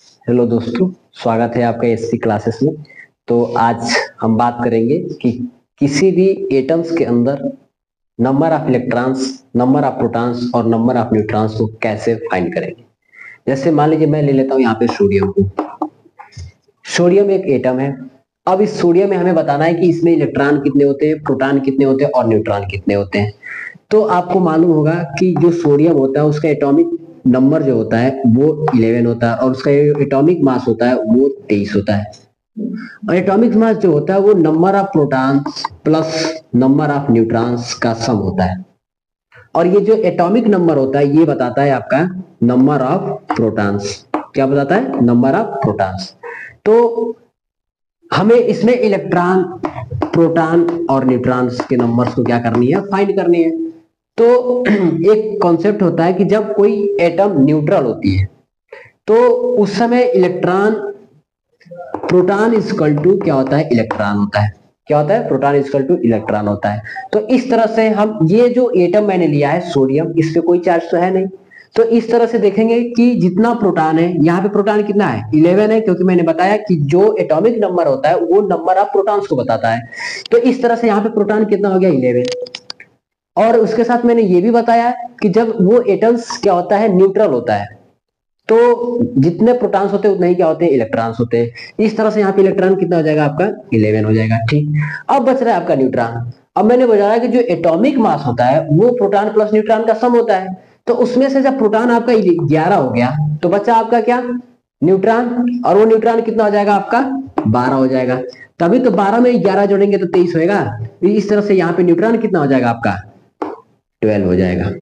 Hello दोस्तों, स्वागत है आपका एससी क्लासेस में। तो आज हम बात करेंगे कि किसी भी एटम्स के अंदर number of electrons, number of protons और नंबर ऑफ न्यूट्रॉन्स को कैसे फाइंड करेंगे। जैसे मान लीजिए मैं ले लेता हूं यहाँ पे सोडियम को। सोडियम एक एटम है। अब इस सोडियम में हमें बताना है कि इसमें इलेक्ट्रॉन कितने होते हैं, प्रोटॉन कितने होते हैं और न्यूट्रॉन कितने होते हैं। तो आपको मालूम होगा कि जो सोडियम होता है उसका एटॉमिक नंबर जो होता है वो 11 होता है और उसका एटॉमिक मास होता है वो 23 होता है। और एटॉमिक मास जो होता है वो number of protons plus number of neutrons का सम होता है। और ये जो एटॉमिक नंबर होता है ये बताता है आपका नंबर ऑफ प्रोटॉन्स। क्या बताता है? Number of protons. तो हमें इसमें इलेक्ट्रॉन, प्रोटॉन और न्यूट्रॉन्स के नंबर्स को क्या करनी है? फाइंड करनी है। तो एक कॉन्सेप्ट होता है कि जब कोई एटम न्यूट्रल होती है तो उस समय इलेक्ट्रॉन, प्रोटॉन इक्वल टू क्या होता है? इलेक्ट्रॉन होता है। क्या होता है? प्रोटॉन इक्वल टू इलेक्ट्रॉन होता है। तो इस तरह से हम ये जो एटम मैंने लिया है सोडियम, इस पे कोई चार्ज तो है नहीं, तो इस तरह से देखेंगे कि जितना प्रोटॉन है, यहाँ पे प्रोटॉन कितना है? 11 है, क्योंकि मैंने बताया कि जो एटॉमिक नंबर होता है वो नंबर ऑफ प्रोटॉन्स को बताता है। तो इस तरह से यहाँ पे प्रोटॉन कितना हो गया? 11। और उसके साथ मैंने ये भी बताया कि जब वो एटम्स क्या होता है? न्यूट्रल होता है, तो जितने प्रोटॉन्स होते हैं उतने ही क्या होते हैं? इलेक्ट्रॉन्स होते हैं। इस तरह से यहाँ पे इलेक्ट्रॉन कितना हो जाएगा आपका? 11 हो जाएगा। ठीक, अब बच रहा है आपका न्यूट्रॉन। अब मैंने बताया कि जो एटॉमिक मास होता है वो प्रोटॉन प्लस न्यूट्रॉन का सम होता है। तो उसमें से जब प्रोटॉन आपका 11 हो गया तो बचा आपका क्या? न्यूट्रॉन। और वो न्यूट्रॉन कितना हो जाएगा आपका? 12 हो जाएगा। तभी तो 12 में 11 जोड़ेंगे तो 23 होएगा। इस तरह से यहाँ पे न्यूट्रॉन कितना हो जाएगा आपका? 12 हो जाएगा।